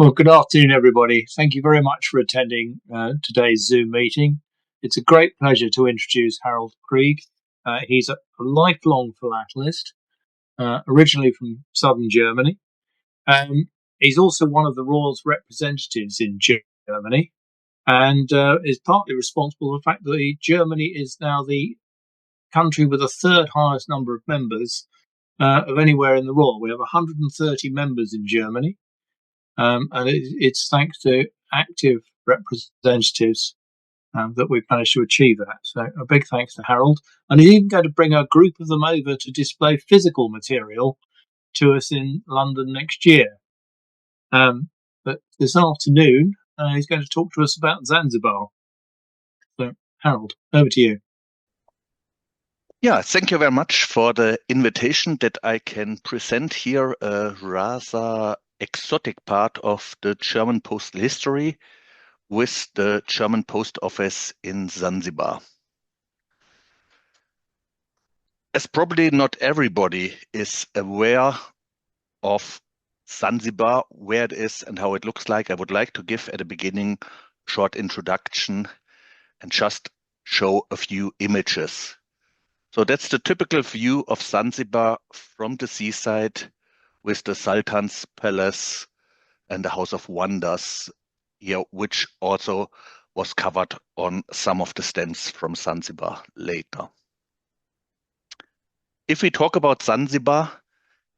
Well, good afternoon, everybody. Thank you very much for attending today's Zoom meeting. It's a great pleasure to introduce Harald Krieg. He's a lifelong philatelist, originally from southern Germany. He's also one of the Royal's representatives in Germany and is partly responsible for the fact that Germany is now the country with the third highest number of members of anywhere in the Royal. We have 130 members in Germany. And it's thanks to active representatives that we've managed to achieve that. So a big thanks to Harald. And he's even going to bring a group of them over to display physical material to us in London next year. But this afternoon, he's going to talk to us about Zanzibar. So, Harald, over to you. Yeah, thank you very much for the invitation that I can present here a rather exotic part of the German postal history with the German post office in Zanzibar. As probably not everybody is aware of Zanzibar, where it is and how it looks like, I would like to give at the beginning a short introduction and just show a few images. So that's the typical view of Zanzibar from the seaside with the Sultan's Palace and the House of Wonders here, which also was covered on some of the stands from Zanzibar later. If we talk about Zanzibar,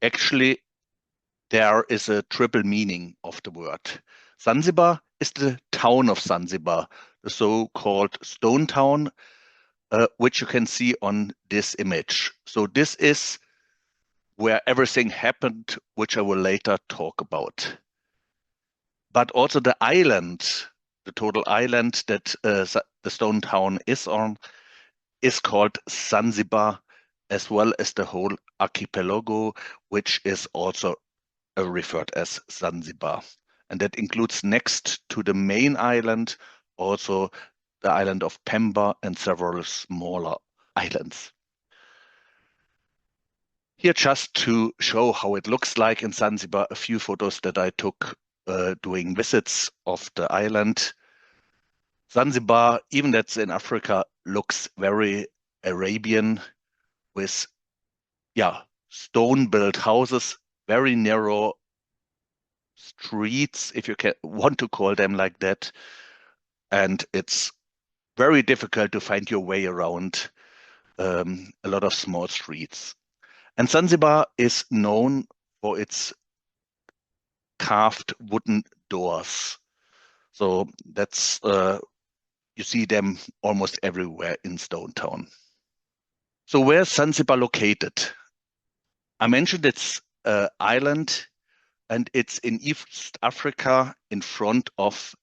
actually there is a triple meaning of the word. Zanzibar is the town of Zanzibar, the so-called stone town, which you can see on this image. So this is where everything happened, which I will later talk about. But also the island, the total island that the stone town is on, is called Zanzibar, as well as the whole archipelago, which is also referred as Zanzibar. And that includes, next to the main island, also the island of Pemba and several smaller islands. Here, just to show how it looks like in Zanzibar, a few photos that I took doing visits of the island. Zanzibar, even that's in Africa, looks very Arabian with, stone-built houses, very narrow streets, if you want to call them like that. And it's very difficult to find your way around a lot of small streets. And Zanzibar is known for its carved wooden doors. So that's, you see them almost everywhere in Stone Town. So where's Zanzibar located? I mentioned it's an island and it's in East Africa in front of,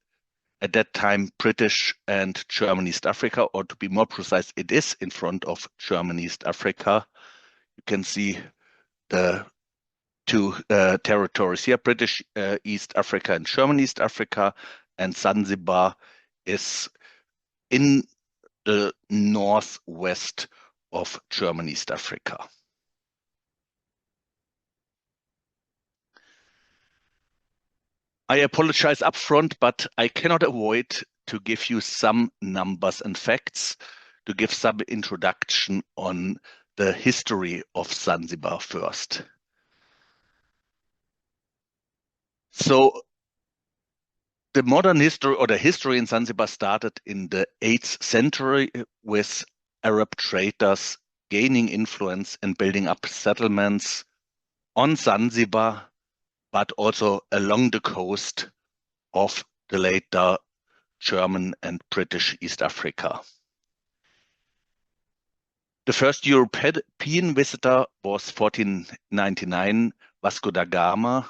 at that time, British and German East Africa, or to be more precise, it is in front of German East Africa. You can see the two territories here, British East Africa and German East Africa, and Zanzibar is in the northwest of German East Africa. I apologize upfront, but I cannot avoid to give you some numbers and facts to give some introduction on the history of Zanzibar first. So the modern history, or the history in Zanzibar, started in the 8th century with Arab traders gaining influence and building up settlements on Zanzibar, but also along the coast of the later German and British East Africa. The first European visitor was 1499, Vasco da Gama,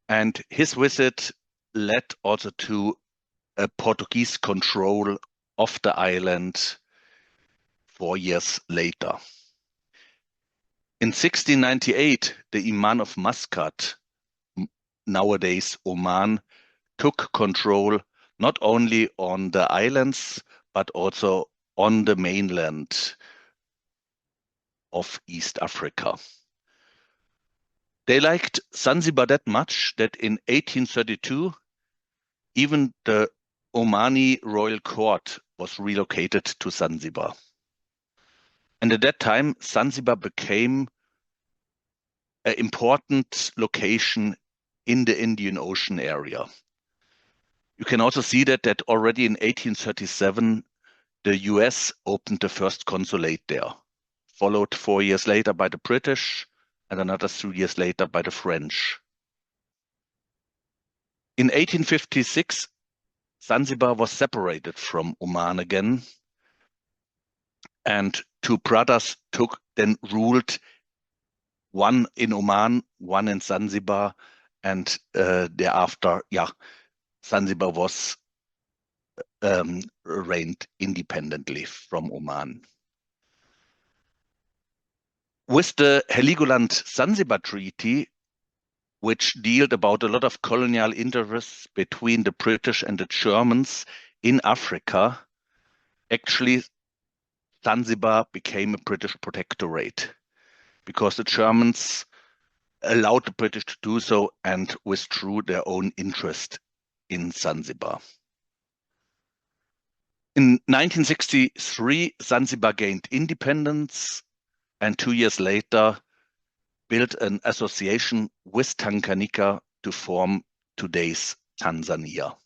and his visit led also to a Portuguese control of the island 4 years later. In 1698, the Imam of Muscat, nowadays Oman, took control not only on the islands, but also on the mainland of East Africa. They liked Zanzibar that much that in 1832, even the Omani royal court was relocated to Zanzibar. And at that time, Zanzibar became an important location in the Indian Ocean area. You can also see that already in 1837, the US opened the first consulate there, followed 4 years later by the British and another 3 years later by the French. In 1856, Zanzibar was separated from Oman again, and two brothers then ruled, one in Oman, one in Zanzibar, and thereafter, Zanzibar was reigned independently from Oman. With the Heligoland-Zanzibar Treaty, which dealt about a lot of colonial interests between the British and the Germans in Africa, actually Zanzibar became a British protectorate because the Germans allowed the British to do so and withdrew their own interest in Zanzibar. In 1963, Zanzibar gained independence and 2 years later built an association with Tanganyika to form today's Tanzania.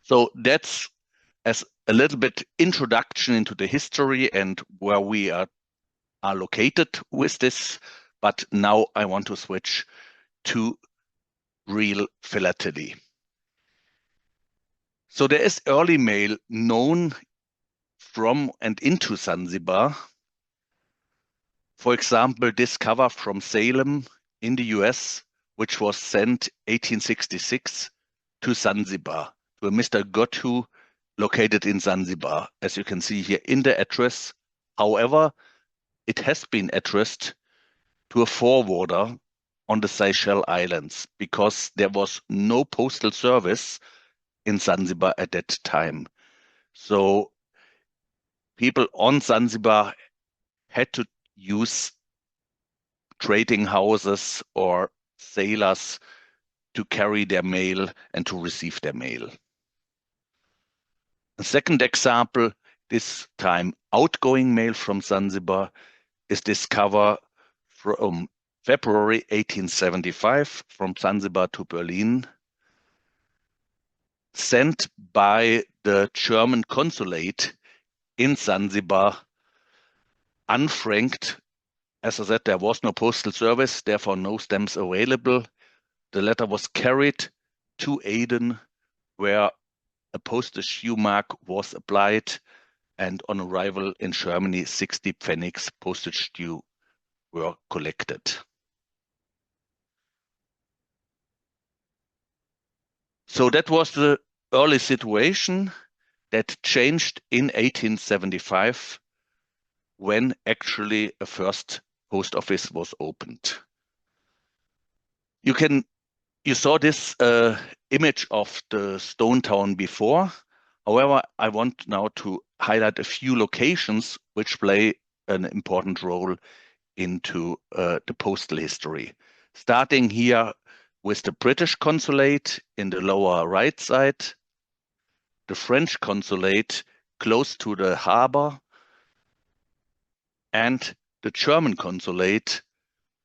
So that's as a little bit introduction into the history and where we are located with this. But now I want to switch to real philately. So there is early mail known from and into Zanzibar. For example, this cover from Salem in the US, which was sent 1866 to Zanzibar, to a Mr. Gotthu located in Zanzibar, as you can see here in the address. However, it has been addressed to a forwarder on the Seychelles Islands because there was no postal service in Zanzibar at that time. So people on Zanzibar had to use trading houses or sailors to carry their mail and to receive their mail. A second example, this time outgoing mail from Zanzibar, is this cover from February 1875 from Zanzibar to Berlin, sent by the German consulate in Zanzibar, unfranked. As I said, there was no postal service, therefore no stamps available. The letter was carried to Aden, where a postage due mark was applied, and on arrival in Germany, 60 pfennigs postage due were collected. So that was the early situation that changed in 1875 when actually a first post office was opened. You saw this image of the stone town before. However, I want now to highlight a few locations which play an important role into the postal history. Starting here with the British consulate in the lower right side, the French consulate close to the harbor, and the German consulate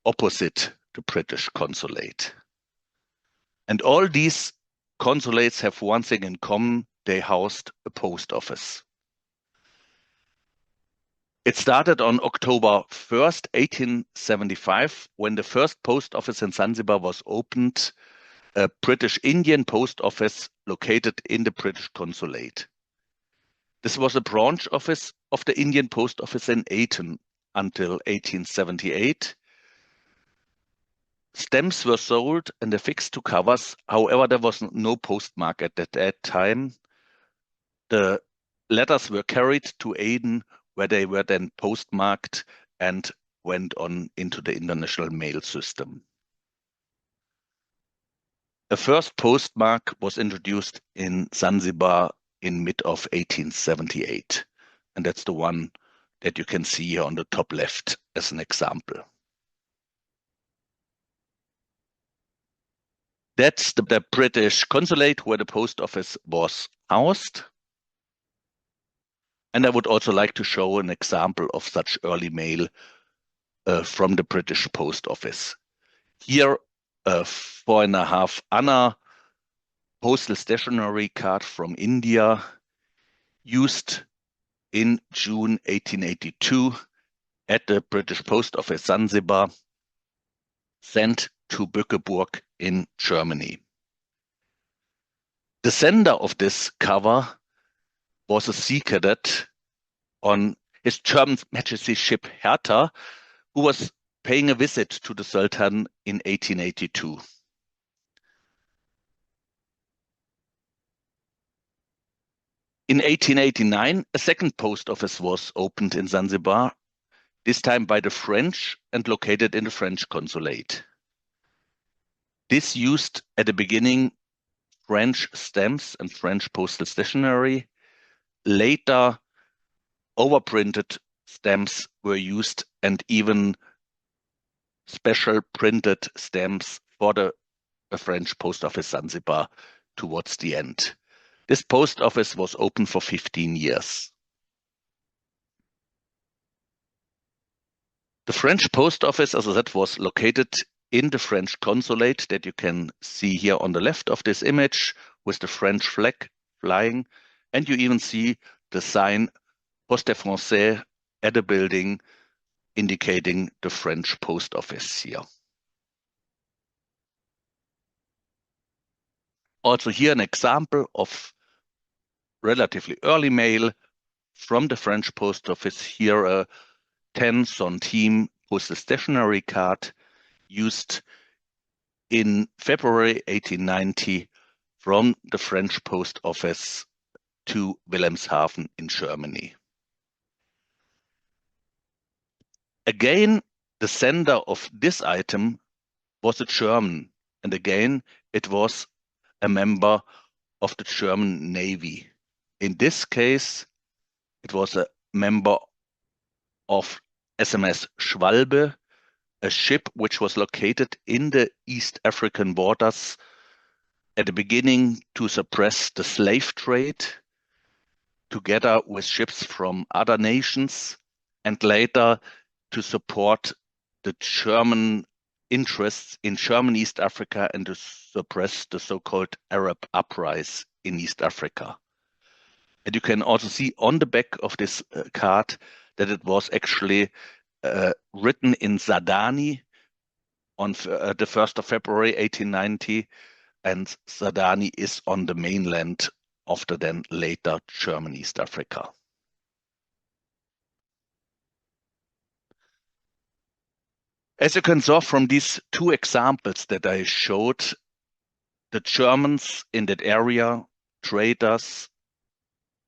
opposite the British consulate. And all these consulates have one thing in common: they housed a post office. It started on October 1st, 1875, when the first post office in Zanzibar was opened, a British Indian post office located in the British consulate. This was a branch office of the Indian post office in Aden until 1878. Stamps were sold and affixed to covers. However, there was no postmark at that time. The letters were carried to Aden, where they were then postmarked and went on into the international mail system. A first postmark was introduced in Zanzibar in mid of 1878, and that's the one that you can see here on the top left as an example. That's the British consulate where the post office was housed. And I would also like to show an example of such early mail from the British post office. Here, a 4.5 Anna postal stationery card from India, used in June 1882 at the British Post Office Zanzibar, sent to Bückeburg in Germany. The sender of this cover was a sea cadet on His German Majesty's ship Hertha, who was paying a visit to the Sultan in 1882. In 1889, a second post office was opened in Zanzibar, this time by the French and located in the French consulate. This used at the beginning French stamps and French postal stationery. Later, overprinted stamps were used and even special printed stamps for the French post office Zanzibar towards the end. This post office was open for 15 years. The French post office, as I said, was located in the French consulate that you can see here on the left of this image with the French flag flying. And you even see the sign Poste Français at the building indicating the French post office here. Also here an example of relatively early mail from the French post office. Here a 10 centime postal stationery card used in February 1890 from the French post office to Wilhelmshaven in Germany. Again, the sender of this item was a German, and again, it was a member of the German Navy. In this case, it was a member of SMS Schwalbe, a ship which was located in the East African waters at the beginning to suppress the slave trade, together with ships from other nations, and later to support the German interests in German East Africa and to suppress the so-called Arab uprising in East Africa. And you can also see on the back of this card that it was actually written in Sadani on the 1st of February 1890, and Sadani is on the mainland of the then later German East Africa. As you can saw from these two examples that I showed, the Germans in that area, traders,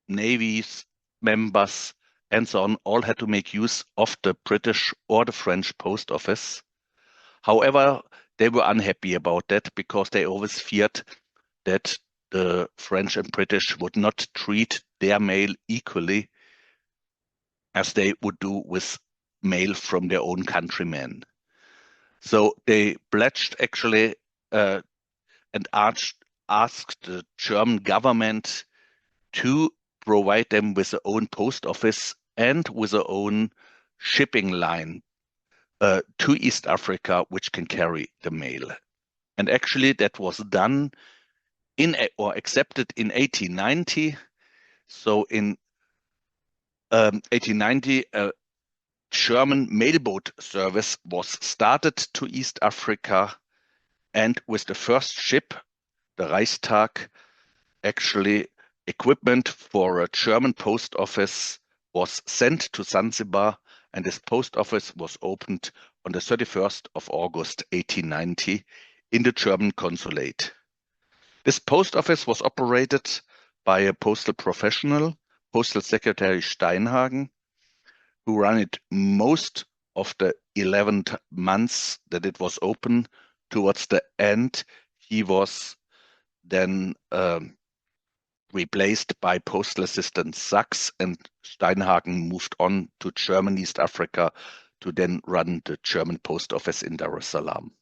navies, members, and so on, all had to make use of the British or the French post office. However, they were unhappy about that because they always feared that the French and British would not treat their mail equally as they would do with mail from their own countrymen. So they pledged actually and asked the German government to provide them with their own post office and with their own shipping line to East Africa, which can carry the mail. And actually that was done or accepted in 1890. So in 1890, a German mailboat service was started to East Africa, and with the first ship, the Reichstag, actually equipment for a German post office was sent to Zanzibar, and this post office was opened on the 31st of August 1890 in the German consulate. This post office was operated by a postal professional, Postal Secretary Steinhagen, who ran it most of the 11 months that it was open. Towards the end, he was then replaced by postal assistant Sachs, and Steinhagen moved on to German East Africa to then run the German post office in Dar es Salaam.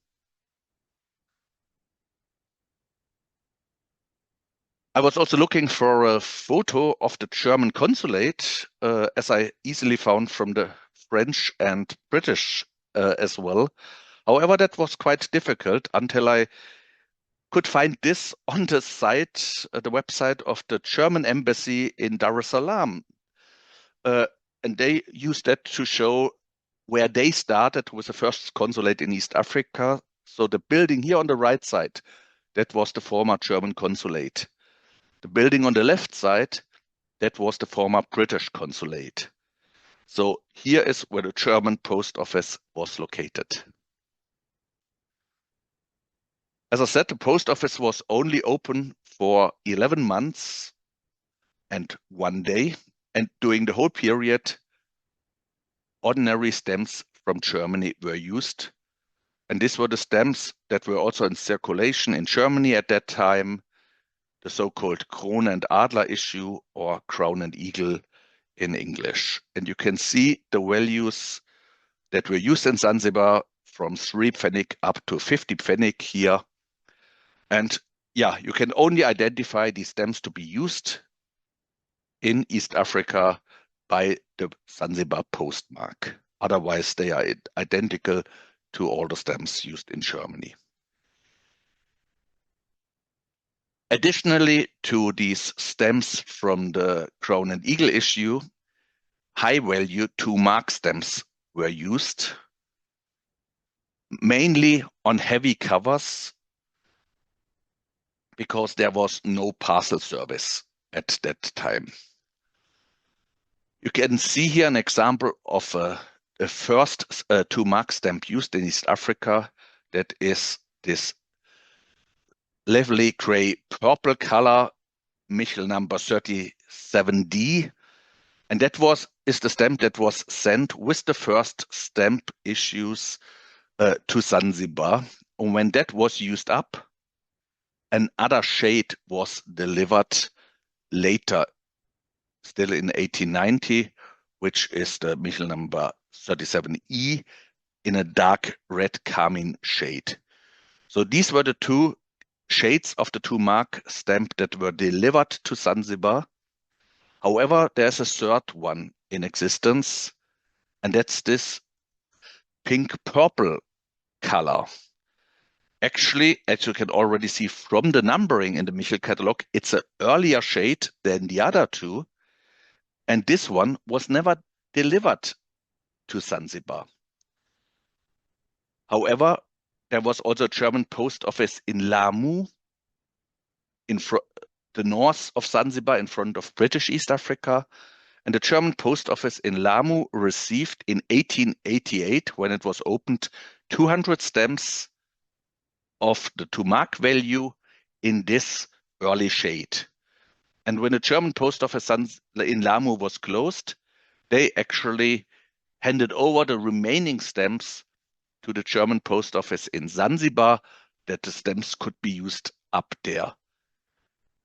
I was also looking for a photo of the German consulate, as I easily found from the French and British as well. However, that was quite difficult until I could find this on the site, the website of the German embassy in Dar es Salaam. And they used that to show where they started with the first consulate in East Africa. So the building here on the right side, that was the former German consulate. The building on the left side, that was the former British consulate. So here is where the German post office was located. As I said, the post office was only open for 11 months and 1 day. And during the whole period, ordinary stamps from Germany were used. And these were the stamps that were also in circulation in Germany at that time, the so-called Krone and Adler issue, or Crown and Eagle in English. And you can see the values that were used in Zanzibar from 3 Pfennig up to 50 Pfennig here. And yeah, you can only identify these stamps to be used in East Africa by the Zanzibar postmark. Otherwise, they are identical to all the stamps used in Germany. Additionally to these stamps from the Crown and Eagle issue, high-value 2-mark stamps were used, mainly on heavy covers, because there was no parcel service at that time. You can see here an example of the first 2-mark stamp used in East Africa. That is this lovely gray purple color, Michel number 37D. And that is the stamp that was sent with the first stamp issues to Zanzibar. And when that was used up, another shade was delivered later, still in 1890, which is the Michel number 37E in a dark red carmine shade. So these were the 2 shades of the 2-mark stamp that were delivered to Zanzibar. However, there's a third one in existence, and that's this pink-purple color. Actually, as you can already see from the numbering in the Michel catalog, it's an earlier shade than the other 2, and this one was never delivered to Zanzibar. However, there was also a German post office in Lamu, in the north of Zanzibar, in front of British East Africa. And the German post office in Lamu received in 1888, when it was opened, 200 stamps of the 2-mark value in this early shade. And when the German post office in Lamu was closed, they actually handed over the remaining stamps to the German post office in Zanzibar, that the stamps could be used up there.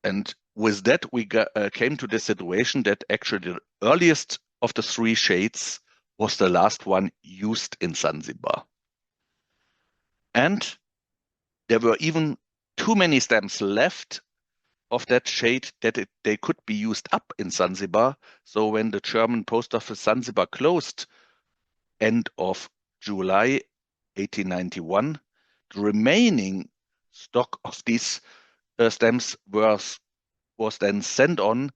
And with that, we came to the situation that actually the earliest of the 3 shades was the last one used in Zanzibar. And there were even too many stamps left of that shade that they could be used up in Zanzibar. So when the German post office Zanzibar closed end of July 1891, the remaining stock of these stamps was then sent on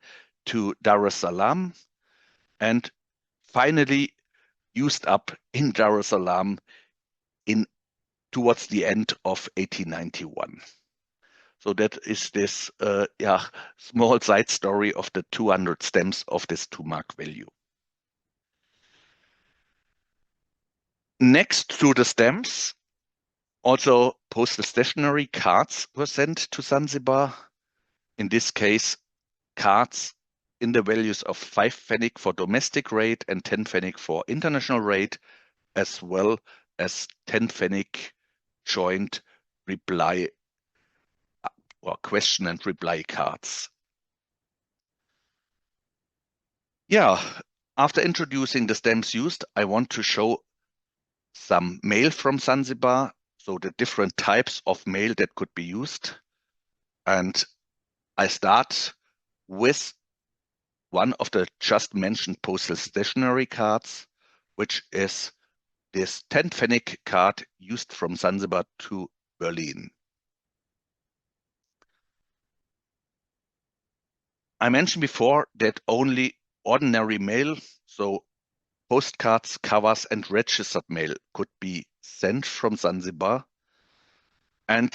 to Dar es Salaam and finally used up in Dar es Salaam towards the end of 1891. So that is this small side story of the 200 stamps of this 2-mark value. Next to the stamps, also postal stationery cards were sent to Zanzibar. In this case, cards in the values of 5 Pfennig for domestic rate and 10 Pfennig for international rate, as well as 10 Pfennig joint reply or question and reply cards. Yeah, after introducing the stamps used, I want to show some mail from Zanzibar, so the different types of mail that could be used. And I start with one of the just mentioned postal stationery cards, which is this 10 Pfennig card used from Zanzibar to Berlin. I mentioned before that only ordinary mail, so postcards, covers, and registered mail could be sent from Zanzibar. And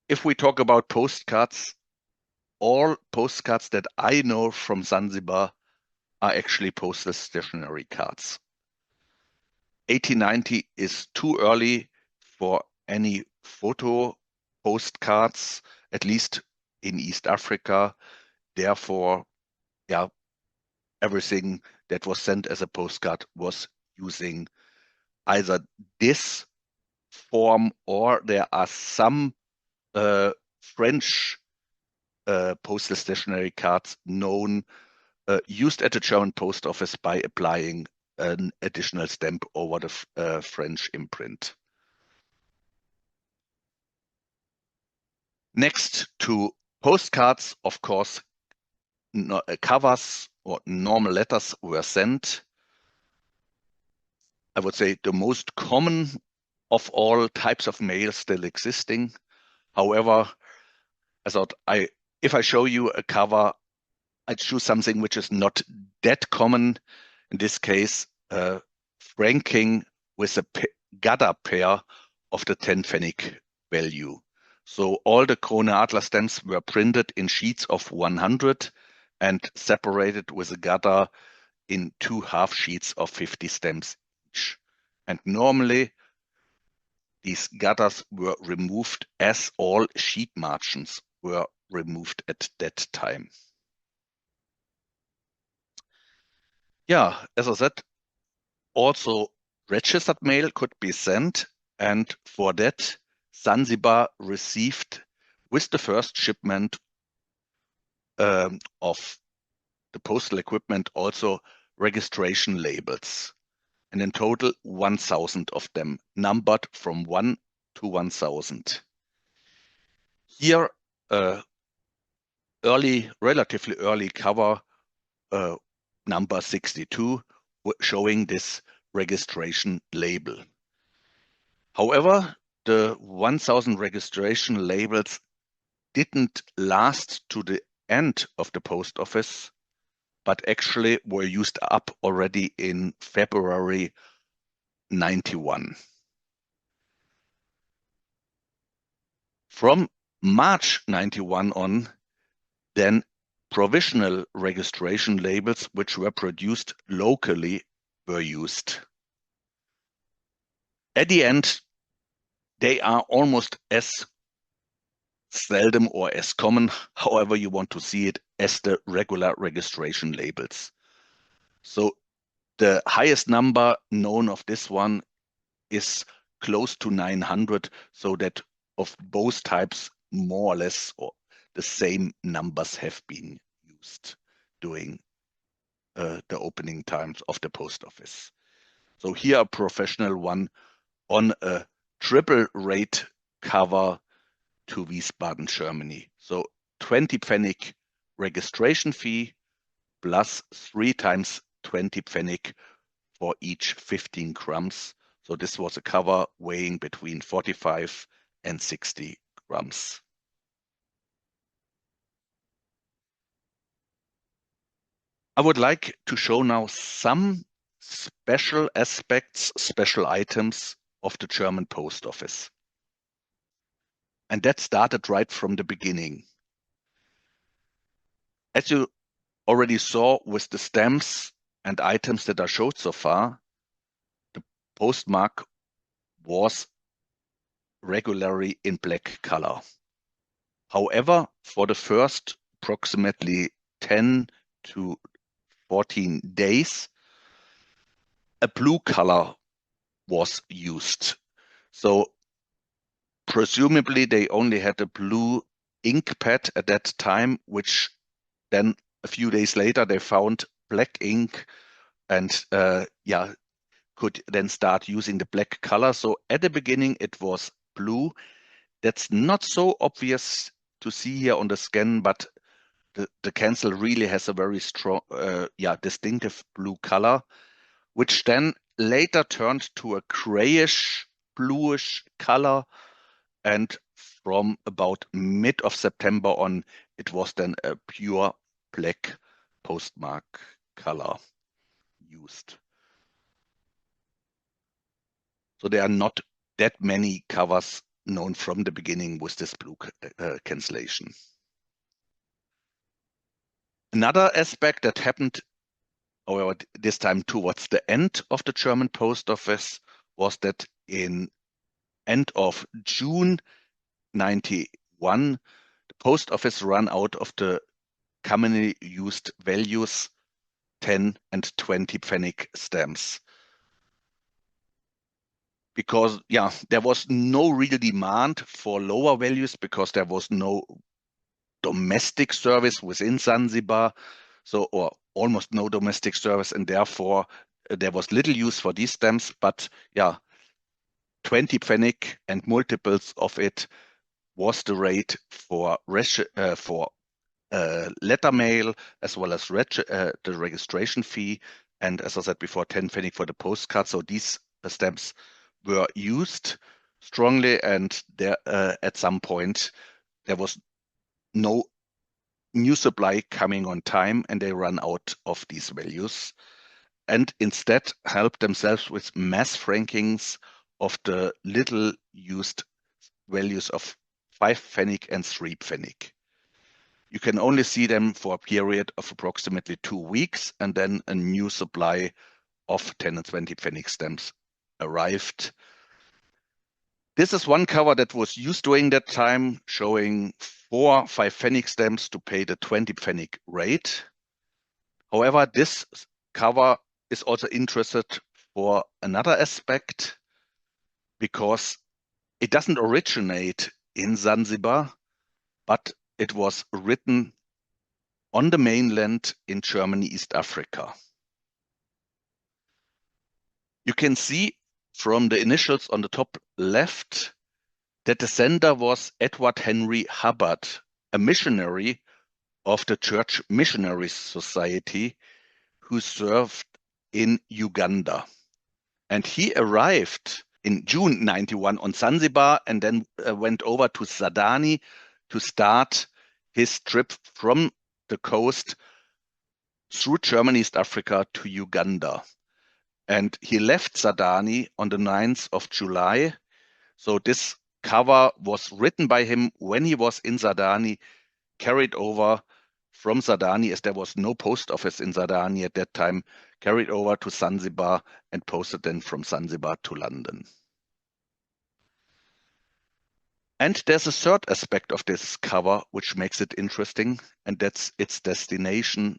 if we talk about postcards, all postcards that I know from Zanzibar are actually postal stationery cards. 1890 is too early for any photo postcards, at least in East Africa. Therefore, yeah, everything that was sent as a postcard was using either this form, or there are some French postal stationery cards known used at the German post office by applying an additional stamp over the French imprint. Next to postcards, of course, covers or normal letters were sent. I would say the most common of all types of mail still existing. However, I thought if I show you a cover, I'd choose something which is not that common. In this case, franking with a gather pair of the 10 Pfennig value. So all the Krone Adler stamps were printed in sheets of 100 and separated with a gather in 2 half sheets of 50 stamps each. And normally these gathers were removed as all sheet margins were removed at that time. Yeah, as I said, also registered mail could be sent, and for that, Zanzibar received with the first shipment of the postal equipment also registration labels. And in total, 1,000 of them, numbered from 1 to 1,000. Here, relatively early cover, number 62, showing this registration label. However, the 1,000 registration labels didn't last to the end of the post office, but actually were used up already in February 91. From March 91 on, then provisional registration labels, which were produced locally, were used. At the end, they are almost as seldom or as common, however you want to see it, as the regular registration labels. So the highest number known of this one is close to 900, so that of both types, more or less, or the same numbers have been used during the opening times of the post office. So here a professional one on a triple rate cover to Wiesbaden, Germany. So 20 Pfennig registration fee plus 3 times 20 Pfennig for each 15 grams. So this was a cover weighing between 45 and 60 grams. I would like to show now some special aspects, special items of the German post office. And that started right from the beginning. As you already saw with the stamps and items that are showed so far, the postmark was regularly in black color. However, for the first approximately 10 to 14 days, a blue color was used. So presumably they only had a blue ink pad at that time, which then a few days later they found black ink and could then start using the black color. So at the beginning it was blue. That's not so obvious to see here on the scan, but the cancel really has a very strong, distinctive blue color, which then later turned to a grayish, bluish color. And from about mid of September on, it was then a pure black postmark color used. So there are not that many covers known from the beginning with this blue cancellation. Another aspect that happened, however, this time towards the end of the German post office, was that in end of June 91, the post office ran out of the commonly used values 10 and 20 pfennig stamps. Because, there was no real demand for lower values because there was no domestic service within Zanzibar, or almost no domestic service, and therefore there was little use for these stamps. But 20 pfennig and multiples of it was the rate for letter mail, as well as the registration fee, and as I said before, 10 pfennig for the postcard. So these stamps were used strongly, and there at some point there was no new supply coming on time, and they ran out of these values, and instead helped themselves with mass frankings of the little used values of 5 pfennig and 3 pfennig. You can only see them for a period of approximately 2 weeks, and then a new supply of 10 and 20 pfennig stamps arrived. This is one cover that was used during that time, showing 4 5 pfennig stamps to pay the 20 pfennig rate. However, this cover is also interested for another aspect, because it doesn't originate in Zanzibar, but it was written on the mainland in Germany, East Africa. You can see from the initials on the top left that the sender was Edward Henry Hubbard, a missionary of the Church Missionary Society who served in Uganda. And he arrived in June 91 on Zanzibar, and then went over to Sadani to start his trip from the coast through Germany, East Africa to Uganda. And he left Sadani on the 9th of July. So this cover was written by him when he was in Sadani, carried over from Sadani, as there was no post office in Sadani at that time, carried over to Zanzibar and posted then from Zanzibar to London. And there's a third aspect of this cover which makes it interesting, and that's its destination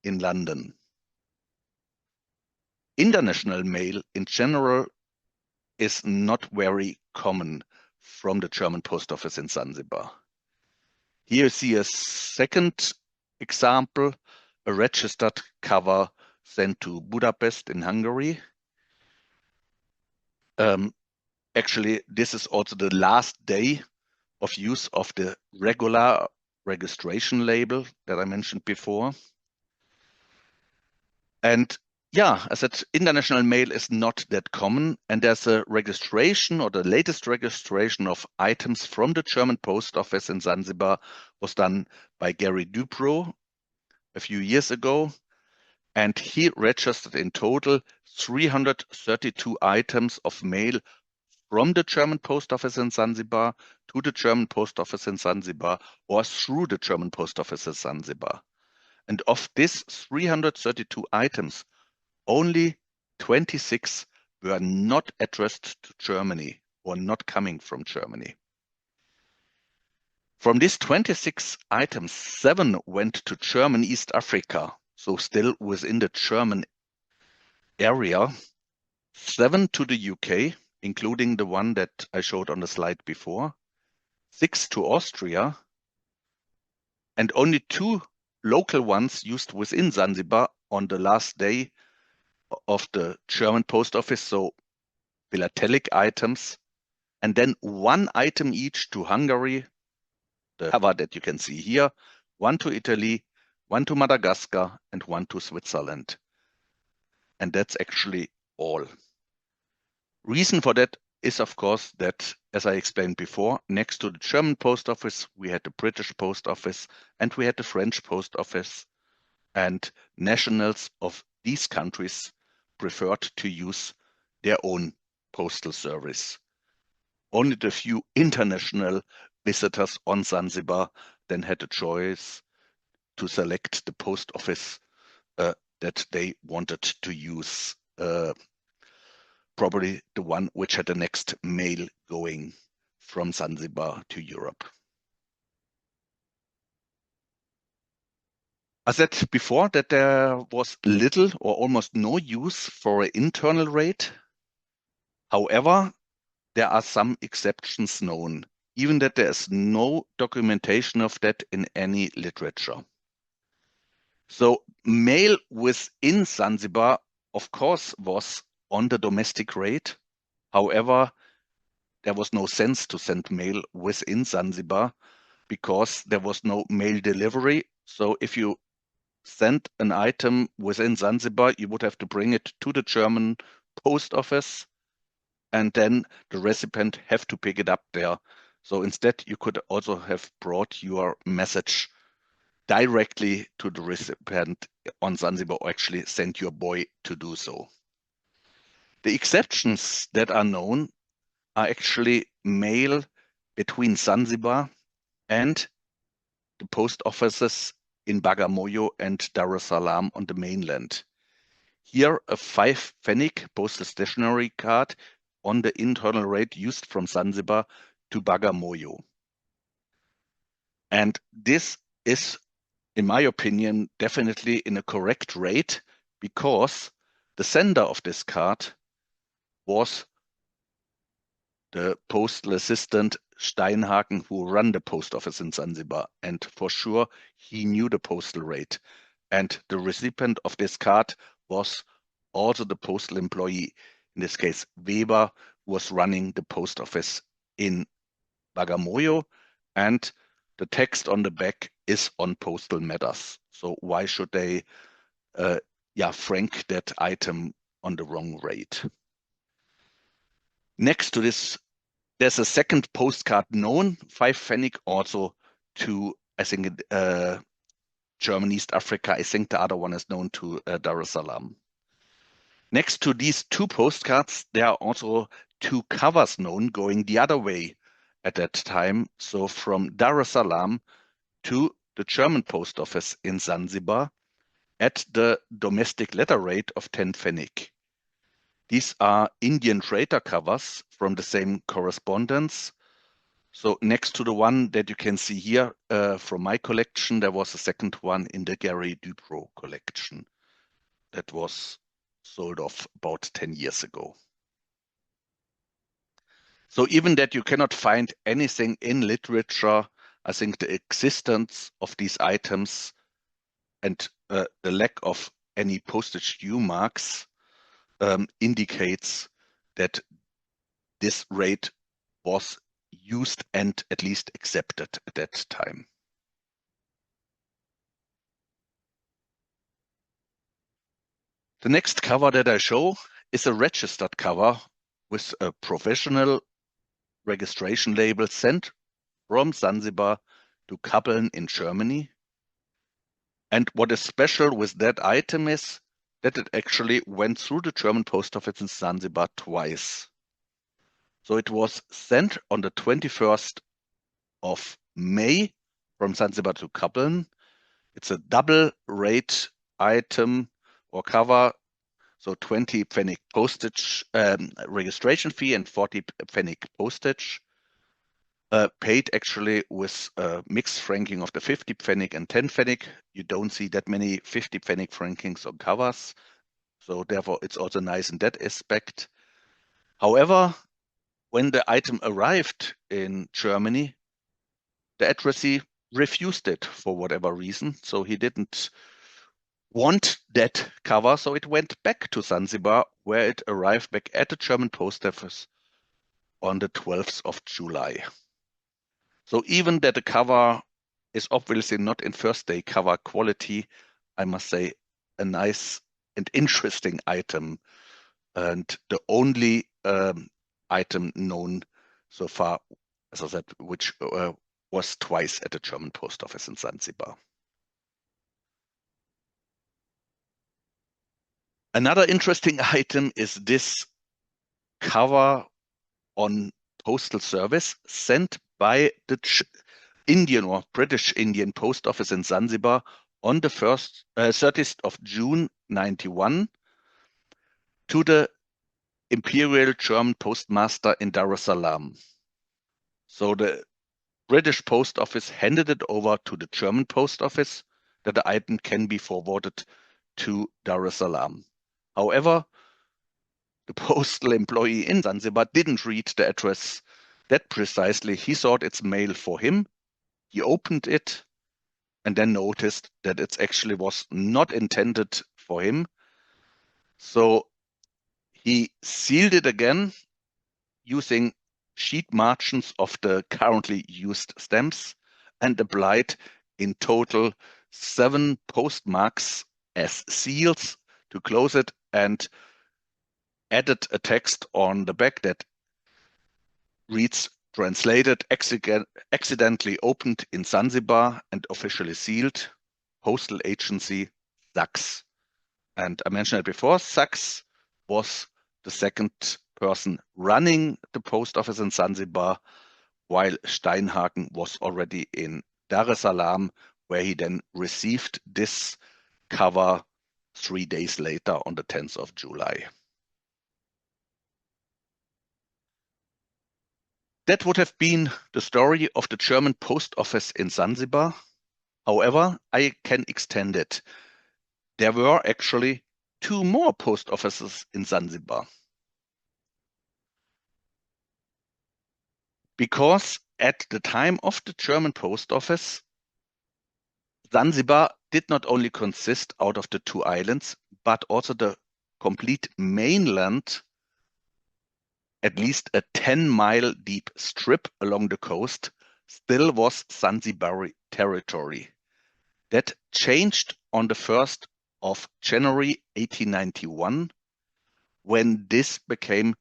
in London. International mail in general is not very common from the German post office in Zanzibar. Here you see a second example, a registered cover sent to Budapest in Hungary. Actually, this is also the last day of use of the regular registration label that I mentioned before. And I said international mail is not that common, and there's a registration, or the latest registration of items from the German post office in Zanzibar was done by Gary Dubrow a few years ago, and he registered in total 332 items of mail from the German post office in Zanzibar to the German post office in Zanzibar, or through the German post office in Zanzibar. And of these 332 items, only 26 were not addressed to Germany or not coming from Germany. From these 26 items, 7 went to German East Africa, so still within the German area, 7 to the UK, including the one that I showed on the slide before, 6 to Austria, and only 2 local ones used within Zanzibar, on the last day of the German post office, so philatelic items, and then 1 item each to Hungary, the cover that you can see here, 1 to Italy, 1 to Madagascar, and 1 to Switzerland. And that's actually all. Reason for that is, of course, that, as I explained before, next to the German post office, we had the British post office and we had the French post office. And nationals of these countries preferred to use their own postal service. Only the few international visitors on Zanzibar then had a choice to select the post office that they wanted to use, probably the one which had the next mail going from Zanzibar to Europe. I said before that there was little or almost no use for an internal rate. However, there are some exceptions known, even that there is no documentation of that in any literature. So mail within Zanzibar, of course, was on the domestic rate. However, there was no sense to send mail within Zanzibar because there was no mail delivery. So if you sent an item within Zanzibar, you would have to bring it to the German post office, and then the recipient have to pick it up there. So instead, you could also have brought your message directly to the recipient on Zanzibar, or actually sent your boy to do so. The exceptions that are known are actually mail between Zanzibar and the post offices in Bagamoyo and Dar es Salaam on the mainland. Here, a 5 pfennig postal stationery card on the internal rate used from Zanzibar to Bagamoyo. And this is, in my opinion, definitely in a correct rate, because the sender of this card was the postal assistant Steinhagen, who ran the post office in Zanzibar. And for sure, he knew the postal rate. And the recipient of this card was also the postal employee, in this case, Weber, who was running the post office in Bagamoyo. And the text on the back is on postal matters. So why should they frank that item on the wrong rate? Next to this, there's a second postcard known, 5 pfennig, also to, I think, German East Africa. I think the other one is known to Dar es Salaam. Next to these 2 postcards, there are also 2 covers known going the other way at that time. So from Dar es Salaam to the German post office in Zanzibar at the domestic letter rate of 10 pfennig. These are Indian trader covers from the same correspondence. So next to the one that you can see here from my collection, there was a second one in the Gary Dubrow collection that was sold off about 10 years ago. So even that you cannot find anything in literature, I think the existence of these items and the lack of any postage due marks indicates that this rate was used and at least accepted at that time. The next cover that I show is a registered cover with a professional registration label sent from Zanzibar to Kappeln in Germany. And what is special with that item is that it actually went through the German post office in Zanzibar twice. So it was sent on the 21st of May from Zanzibar to Kappeln. It's a double rate item or cover, so 20 pfennig postage registration fee and 40 pfennig postage. Paid actually with a mixed franking of the 50 pfennig and 10 pfennig. You don't see that many 50 pfennig frankings on covers, so therefore it's also nice in that aspect. However, when the item arrived in Germany, the addressee refused it for whatever reason. So he didn't want that cover, so it went back to Zanzibar, where it arrived back at the German post office on the 12th of July. So even that the cover is obviously not in first day cover quality, I must say a nice and interesting item, and the only item known so far, as I said, which was twice at the German post office in Zanzibar. Another interesting item is this cover on postal service sent by the Indian or British Indian post office in Zanzibar on the 30th of June 91 to the Imperial German Postmaster in Dar es Salaam. So the British post office handed it over to the German post office that the item can be forwarded to Dar es Salaam. However, the postal employee in Zanzibar didn't read the address that precisely. He thought it's mail for him. He opened it and then noticed that it actually was not intended for him. So he sealed it again using sheet margins of the currently used stamps and applied in total 7 postmarks as seals to close it, and added a text on the back that reads, translated, accidentally opened in Zanzibar and officially sealed, Postal Agency, Sachs. And I mentioned it before, Sachs was the second person running the post office in Zanzibar, while Steinhagen was already in Dar es Salaam, where he then received this cover 3 days later on the 10th of July. That would have been the story of the German post office in Zanzibar. However, I can extend it. There were actually 2 more post offices in Zanzibar. Because at the time of the German post office, Zanzibar did not only consist out of the 2 islands, but also the complete mainland, at least a 10-mile deep strip along the coast, still was Zanzibari territory. That changed on the 1st of January 1891, when this became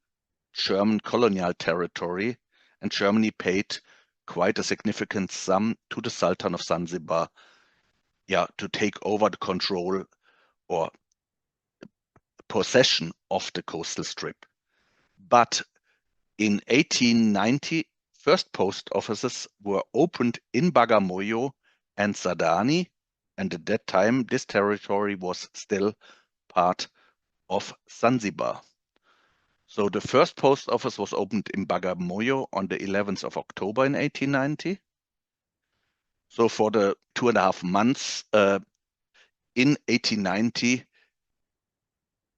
German colonial territory, and Germany paid quite a significant sum to the Sultan of Zanzibar, to take over the control or possession of the coastal strip. But in 1890, first post offices were opened in Bagamoyo and Sadani, and at that time this territory was still part of Zanzibar. So the first post office was opened in Bagamoyo on the 11th of October in 1890. So for the 2.5 months in 1890,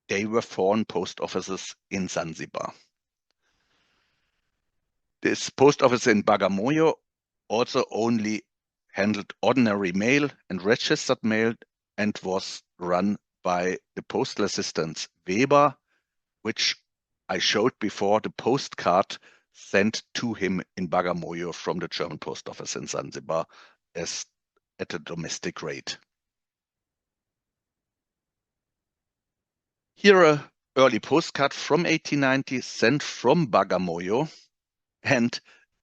they were foreign post offices in Zanzibar. This post office in Bagamoyo also only handled ordinary mail and registered mail, and was run by the postal assistant Weber, which I showed before, the postcard sent to him in Bagamoyo from the German post office in Zanzibar as at a domestic rate. Here an early postcard from 1890 sent from Bagamoyo, and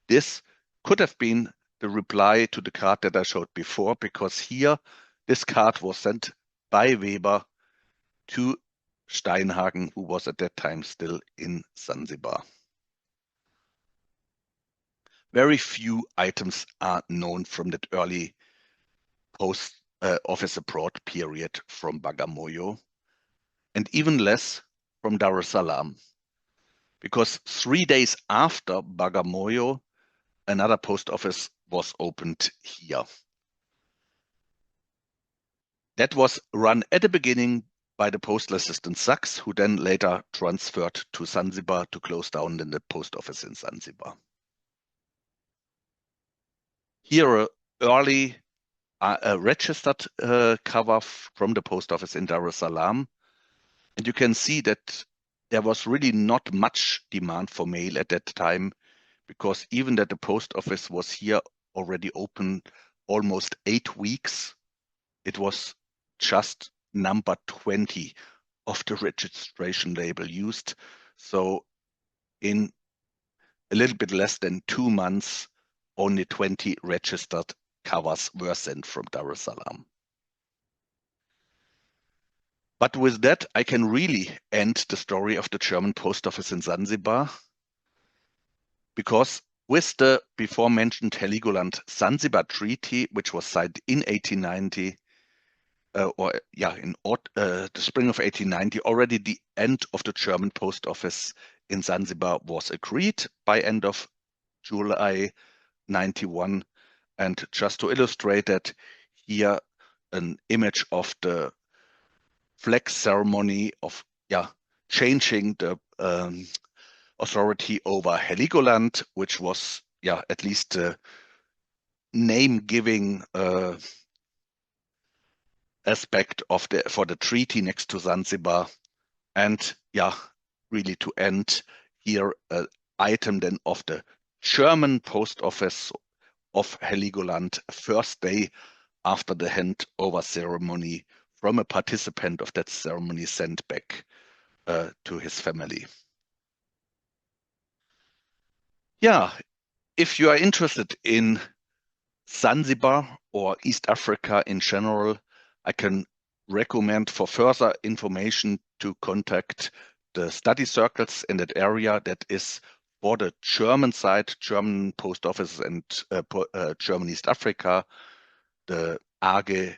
this could have been the reply to the card that I showed before, because here this card was sent by Weber to Steinhagen, who was at that time still in Zanzibar. Very few items are known from that early post office abroad period from Bagamoyo, and even less from Dar es Salaam, because 3 days after Bagamoyo, another post office was opened here. That was run at the beginning by the postal assistant Sachs, who then later transferred to Zanzibar to close down the post office in Zanzibar. Here, early a registered cover from the post office in Dar es Salaam. And you can see that there was really not much demand for mail at that time, because even that the post office was here already open almost 8 weeks, it was just number 20 of the registration label used. So in a little bit less than 2 months, only 20 registered covers were sent from Dar es Salaam. But with that, I can really end the story of the German post office in Zanzibar, because with the before mentioned Heligoland-Zanzibar Treaty, which was signed in 1890, in the spring of 1890, already the end of the German post office in Zanzibar was agreed by end of July 91. And just to illustrate that, here an image of the flag ceremony of changing the authority over Heligoland, which was at least the name-giving aspect of for the treaty next to Zanzibar. And really to end here an item then of the German post office of Heligoland, first day after the handover ceremony, from a participant of that ceremony sent back to his family. If you are interested in Zanzibar or East Africa in general, I can recommend for further information to contact the study circles in that area. That is for the German side, German post offices and German East Africa, the AG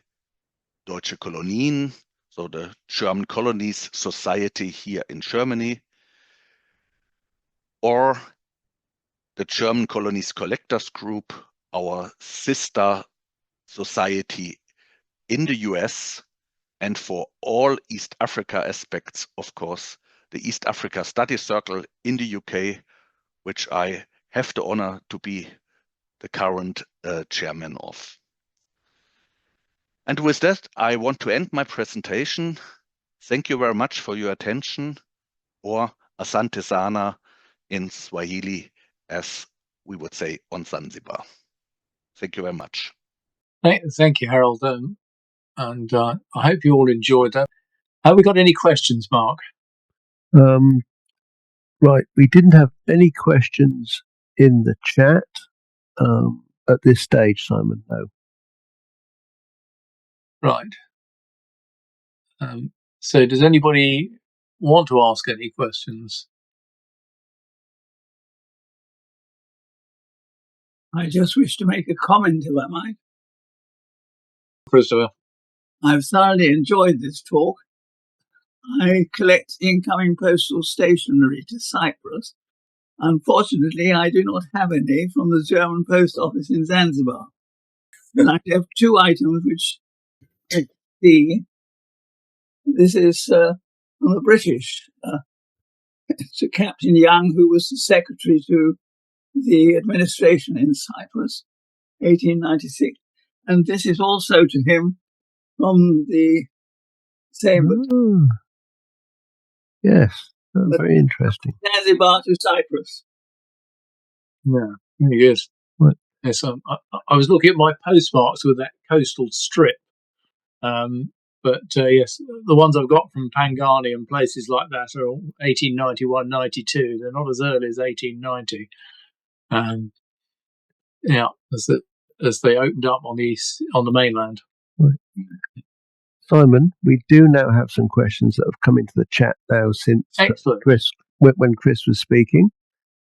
Deutsche Kolonien, so the German Colonies Society here in Germany, or the German Colonies Collectors Group, our sister society in the US, and for all East Africa aspects, of course, the East Africa Study Circle in the UK, which I have the honor to be the current chairman of. And with that, I want to end my presentation. Thank you very much for your attention, or Asante Sana in Swahili, as we would say on Zanzibar. Thank you very much. Thank you, Harold. And I hope you all enjoyed that. Have we got any questions, Mark? Right, we didn't have any questions in the chat at this stage, Simon, no. Right. So does anybody want to ask any questions? I just wish to make a comment, if I might. Christopher. I've thoroughly enjoyed this talk. I collect incoming postal stationery to Cyprus. Unfortunately, I do not have any from the German post office in Zanzibar. And I have 2 items which I see. This is from the British. To Captain Young, who was the secretary to the administration in Cyprus, 1896. And this is also to him from the same. Yes, very interesting. Zanzibar to Cyprus. Yeah, very good. Right. Yes, I was looking at my postmarks with that coastal strip. But yes, the ones I've got from Pangani and places like that are 1891, 92. They're not as early as 1890. As they opened up on the mainland. Right. Simon, we do now have some questions that have come into the chat now since Chris, when Chris was speaking.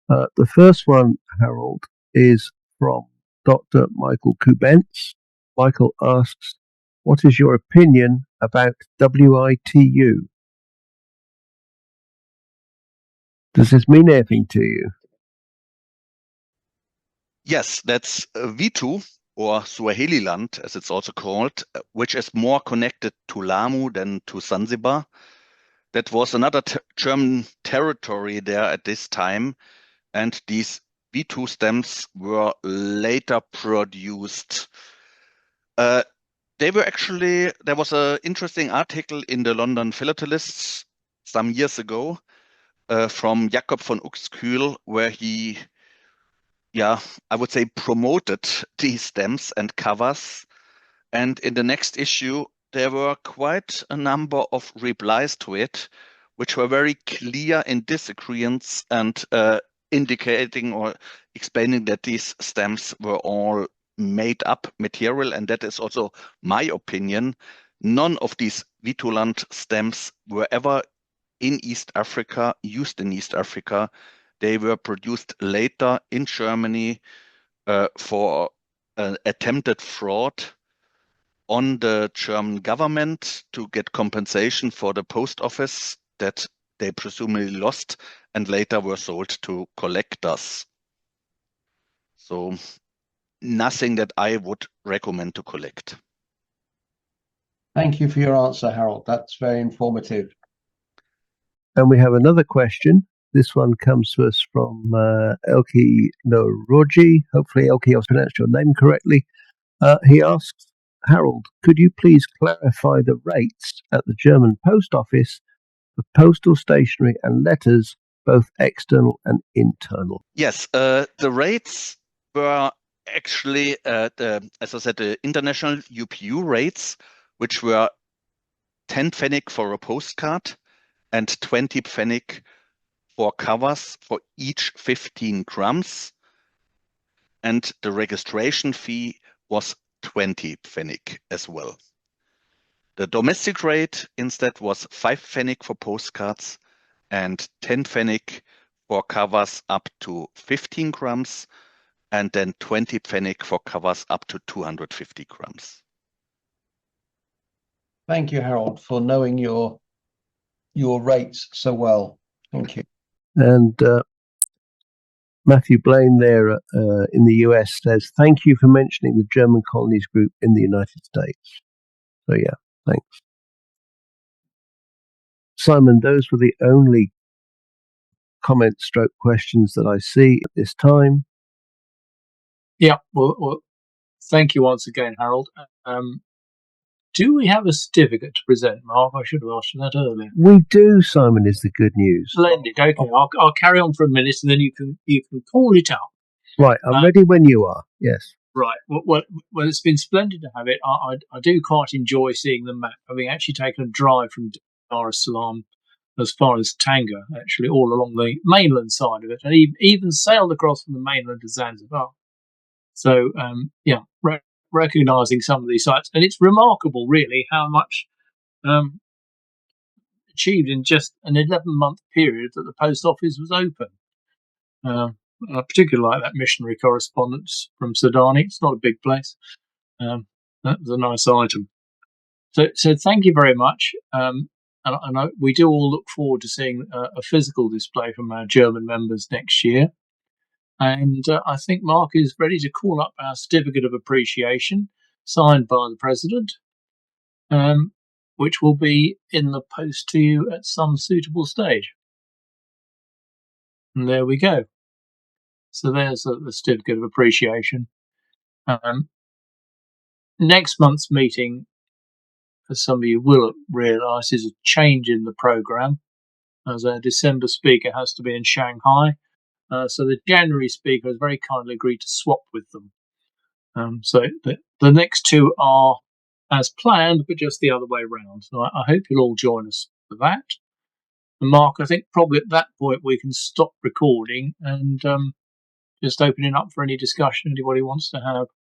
The first one, Harold, is from Dr. Michael Kubentz. Michael asks, what is your opinion about WITU? Does this mean anything to you? Yes, that's Vitu, or Swahililand, as it's also called, which is more connected to Lamu than to Zanzibar. That was another German territory there at this time, and these V2 stamps were later produced They were actually, there was an interesting article in the London Philatelists some years ago from Jacob von Uxküll, where he, I would say, promoted these stamps and covers. And in the next issue, there were quite a number of replies to it, which were very clear in disagreements and indicating or explaining that these stamps were all made up material. And that is also my opinion. None of these Vituland stamps were ever in East Africa, used in East Africa. They were produced later in Germany for attempted fraud on the German government to get compensation for the post office that they presumably lost and later were sold to collectors. So nothing that I would recommend to collect. Thank you for your answer, Harold. That's very informative. And we have another question. This one comes to us from Elke Noroji. Hopefully, Elke, I've pronounced your name correctly. He asks, Harold, could you please clarify the rates at the German post office for postal stationery and letters, both external and internal? Yes, the rates were actually, as I said, the international UPU rates, which were 10 Pfennig for a postcard and 20 Pfennig for covers for each 15 grams. And the registration fee was 20 Pfennig as well. The domestic rate instead was 5 Pfennig for postcards and 10 Pfennig for covers up to 15 grams, and then 20 Pfennig for covers up to 250 grams. Thank you, Harold, for knowing your rates so well. Thank you. And Matthew Blaine there in the US says, thank you for mentioning the German Colonies Group in the United States. So yeah, thanks. Simon, those were the only comment stroke questions that I see at this time. Yeah, well, thank you once again, Harold. Do we have a certificate to present, Mark? I should have asked you that earlier. We do, Simon, is the good news. Splendid. Okay, I'll carry on for a minute, and then you can call it out. Right, I'm ready when you are. Yes. Right. Well, it's been splendid to have it. I do quite enjoy seeing the map. Having actually taken a drive from Dar es Salaam as far as Tanga, actually all along the mainland side of it, and even sailed across from the mainland to Zanzibar. So, recognising some of these sites, and it's remarkable, really, how much achieved in just an 11-month period that the post office was open. I particularly like that missionary correspondence from Sudani. It's not a big place. That was a nice item. So thank you very much. And we do all look forward to seeing a physical display from our German members next year. And I think Mark is ready to call up our certificate of appreciation signed by the President, which will be in the post to you at some suitable stage. And there we go. So there's the certificate of appreciation. Next month's meeting, as some of you will realise, is a change in the programme, as our December speaker has to be in Shanghai. So the January speaker has very kindly agreed to swap with them. So the next two are as planned, but just the other way around. So I hope you'll all join us for that. And Mark, I think probably at that point we can stop recording and just open it up for any discussion anybody wants to have.